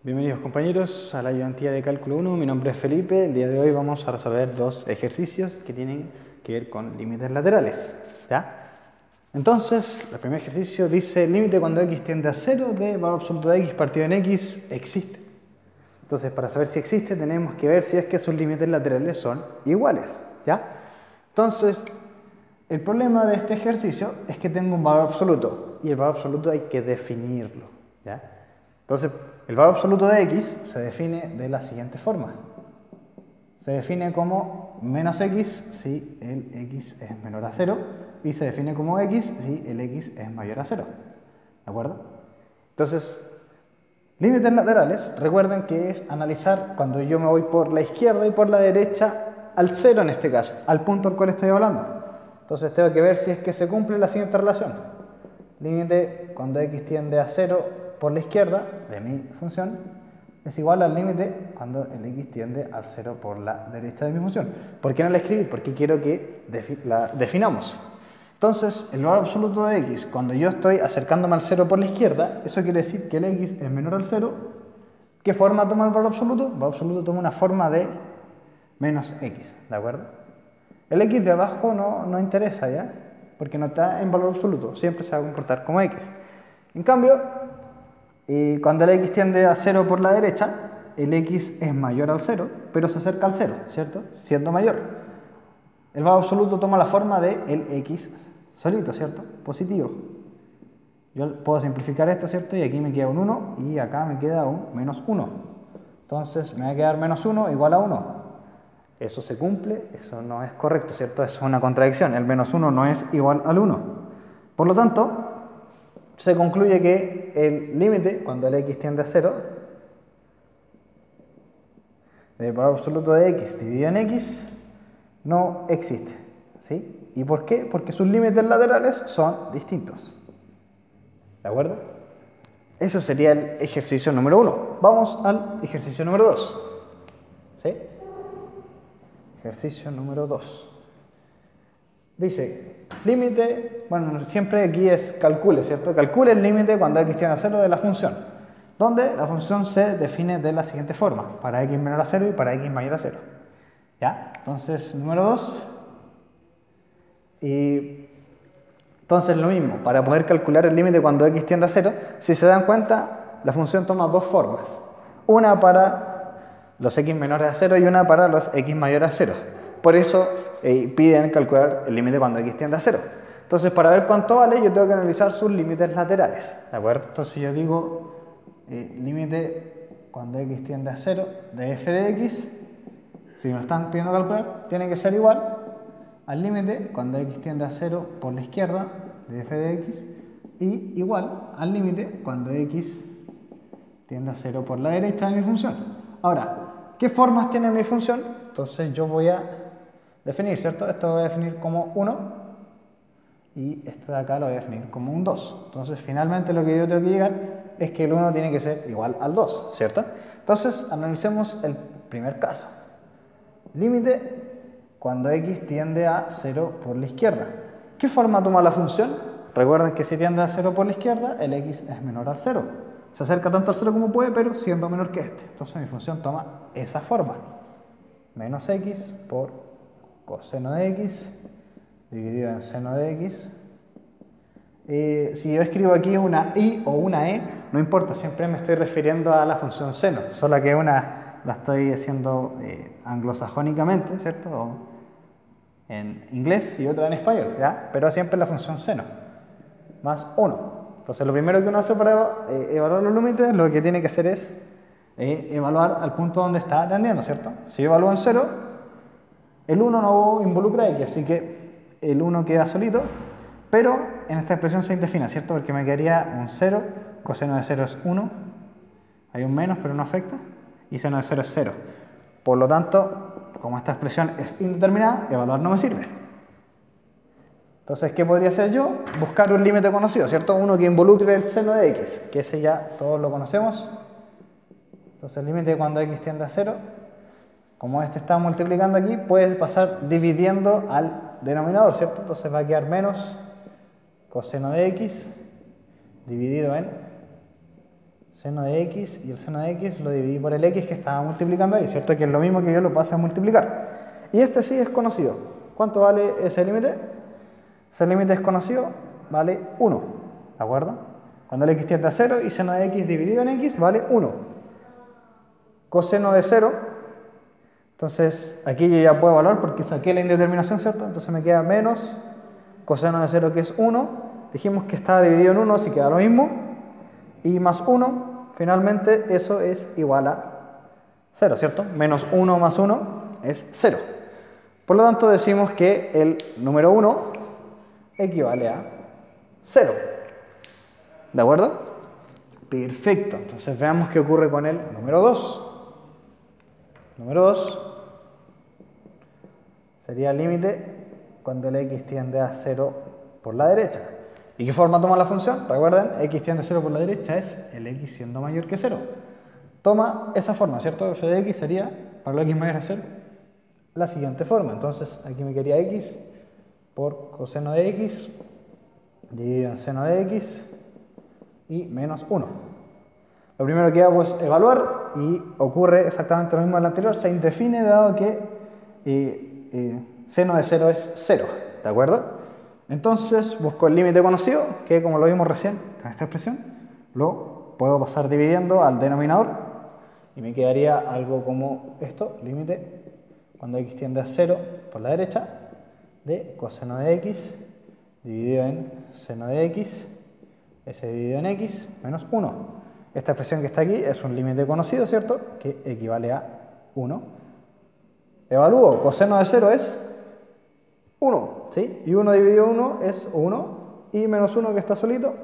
Bienvenidos compañeros a la ayudantía de cálculo 1, mi nombre es Felipe. El día de hoy vamos a resolver dos ejercicios que tienen que ver con límites laterales, ¿ya? Entonces, el primer ejercicio dice límite cuando x tiende a 0 de valor absoluto de x partido en x existe. Entonces, para saber si existe tenemos que ver si es que sus límites laterales son iguales, ¿ya? Entonces, el problema de este ejercicio es que tengo un valor absoluto y el valor absoluto hay que definirlo, ¿ya? Entonces, el valor absoluto de x se define de la siguiente forma. Se define como menos x si el x es menor a 0 y se define como x si el x es mayor a 0. ¿De acuerdo? Entonces, límites laterales, recuerden que es analizar cuando yo me voy por la izquierda y por la derecha al 0 en este caso, al punto al cual estoy hablando. Entonces tengo que ver si es que se cumple la siguiente relación. Límite cuando x tiende a 0 por la izquierda de mi función es igual al límite cuando el x tiende al 0 por la derecha de mi función. ¿Por qué no la escribí? Porque quiero que la definamos. Entonces, el valor absoluto de x, cuando yo estoy acercándome al 0 por la izquierda, eso quiere decir que el x es menor al 0. ¿Qué forma toma el valor absoluto? El valor absoluto toma una forma de menos x, ¿de acuerdo? El x de abajo no interesa, ¿ya? Porque no está en valor absoluto, siempre se va a comportar como x. En cambio, cuando el x tiende a 0 por la derecha, el x es mayor al 0, pero se acerca al 0, ¿cierto? Siendo mayor. El valor absoluto toma la forma de el x solito, ¿cierto? Positivo. Yo puedo simplificar esto, ¿cierto? Y aquí me queda un 1 y acá me queda un menos 1. Entonces me va a quedar menos 1 igual a 1. Eso se cumple, eso no es correcto, ¿cierto? Eso es una contradicción. El menos 1 no es igual al 1. Por lo tanto, se concluye que el límite, cuando el x tiende a 0, del valor absoluto de x dividido en x, no existe, ¿sí? ¿Y por qué? Porque sus límites laterales son distintos. ¿De acuerdo? Eso sería el ejercicio número 1. Vamos al ejercicio número 2. ¿Sí? Ejercicio número 2. Dice, límite, bueno, siempre aquí es calcule, ¿cierto? Calcule el límite cuando x tiende a 0 de la función, donde la función se define de la siguiente forma, para x menor a 0 y para x mayor a 0. ¿Ya? Entonces, número 2. Y entonces lo mismo, para poder calcular el límite cuando x tiende a 0, si se dan cuenta, la función toma dos formas. Una para los x menores a 0 y una para los x mayores a 0. Por eso piden calcular el límite cuando x tiende a 0. Entonces, para ver cuánto vale, yo tengo que analizar sus límites laterales. ¿De acuerdo? Entonces yo digo límite cuando x tiende a 0 de f de x, si me están pidiendo calcular, tiene que ser igual al límite cuando x tiende a 0 por la izquierda de f de x y igual al límite cuando x tiende a 0 por la derecha de mi función. Ahora, ¿qué formas tiene mi función? Entonces yo voy a definir, ¿cierto? Esto lo voy a definir como 1 y esto de acá lo voy a definir como un 2. Entonces finalmente lo que yo tengo que llegar es que el 1 tiene que ser igual al 2, ¿cierto? Entonces analicemos el primer caso. Límite cuando x tiende a 0 por la izquierda. ¿Qué forma toma la función? Recuerden que si tiende a 0 por la izquierda, el x es menor al 0. Se acerca tanto al 0 como puede, pero siendo menor que este. Entonces mi función toma esa forma. Menos x por coseno de x dividido en seno de x. Si yo escribo aquí una y o una e, no importa, siempre me estoy refiriendo a la función seno, solo que una la estoy haciendo anglosajónicamente, ¿cierto? O en inglés y otra en español, ¿ya? Pero siempre la función seno, más 1. Entonces lo primero que uno hace para evaluar los límites, lo que tiene que hacer es evaluar al punto donde está tendiendo, ¿cierto? Si yo evalúo en 0, el 1 no involucra x, así que el 1 queda solito, pero en esta expresión se indefina, ¿cierto? Porque me quedaría un 0, coseno de 0 es 1, hay un menos pero no afecta, y seno de 0 es 0. Por lo tanto, como esta expresión es indeterminada, evaluar no me sirve. Entonces, ¿qué podría hacer yo? Buscar un límite conocido, ¿cierto? Uno que involucre el seno de x, que ese ya todos lo conocemos. Entonces, el límite cuando x tiende a 0, como este está multiplicando aquí, puedes pasar dividiendo al denominador, ¿cierto? Entonces va a quedar menos coseno de x dividido en Seno de x y el seno de x lo dividí por el x que estaba multiplicando ahí, ¿cierto? Que es lo mismo que yo lo pase a multiplicar. Y este sí es conocido. ¿Cuánto vale ese límite? Ese límite es conocido, vale 1, ¿de acuerdo? Cuando el x tiende a 0 y seno de x dividido en x vale 1. Coseno de 0, entonces aquí yo ya puedo evaluar porque saqué la indeterminación, ¿cierto? Entonces me queda menos coseno de 0 que es 1. Dijimos que estaba dividido en 1, así queda lo mismo. Y más 1, finalmente eso es igual a 0, ¿cierto? Menos 1 más 1 es 0. Por lo tanto decimos que el número 1 equivale a 0. ¿De acuerdo? Perfecto. Entonces veamos qué ocurre con el número 2. Número 2 sería el límite cuando el x tiende a 0 por la derecha. ¿Y qué forma toma la función? Recuerden, x tiende a 0 por la derecha es el x siendo mayor que 0. Toma esa forma, ¿cierto? F de x sería, para lo x mayor a 0, la siguiente forma. Entonces aquí me quedaría x por coseno de x dividido en seno de x y menos 1. Lo primero que hago es evaluar y ocurre exactamente lo mismo del anterior. Se indefine dado que seno de 0 es 0, ¿de acuerdo? Entonces busco el límite conocido, que como lo vimos recién con esta expresión, lo puedo pasar dividiendo al denominador y me quedaría algo como esto, límite cuando x tiende a 0 por la derecha de coseno de x dividido en seno de x, s dividido en x menos 1. Esta expresión que está aquí es un límite conocido, ¿cierto? Que equivale a 1. Evalúo, coseno de 0 es 1, ¿sí? Y 1 dividido 1 es 1, y menos 1 que está solito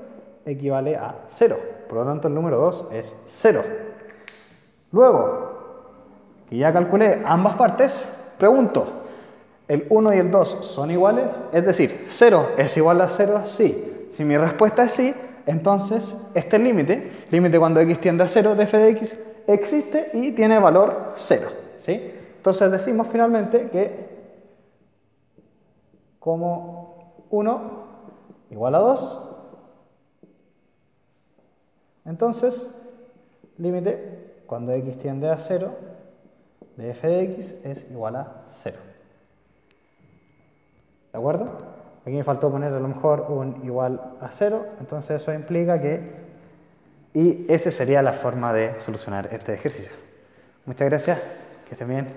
equivale a 0. Por lo tanto, el número 2 es 0. Luego, que ya calculé ambas partes, pregunto, ¿el 1 y el 2 son iguales? Es decir, 0 es igual a 0, sí. Si mi respuesta es sí, entonces este límite cuando x tiende a 0 de f de x, existe y tiene valor 0, ¿sí? Entonces decimos finalmente que como 1 igual a 2, entonces límite cuando x tiende a 0 de f de x es igual a 0. ¿De acuerdo? Aquí me faltó poner a lo mejor un igual a 0, entonces eso implica que... Y esa sería la forma de solucionar este ejercicio. Muchas gracias, que estén bien.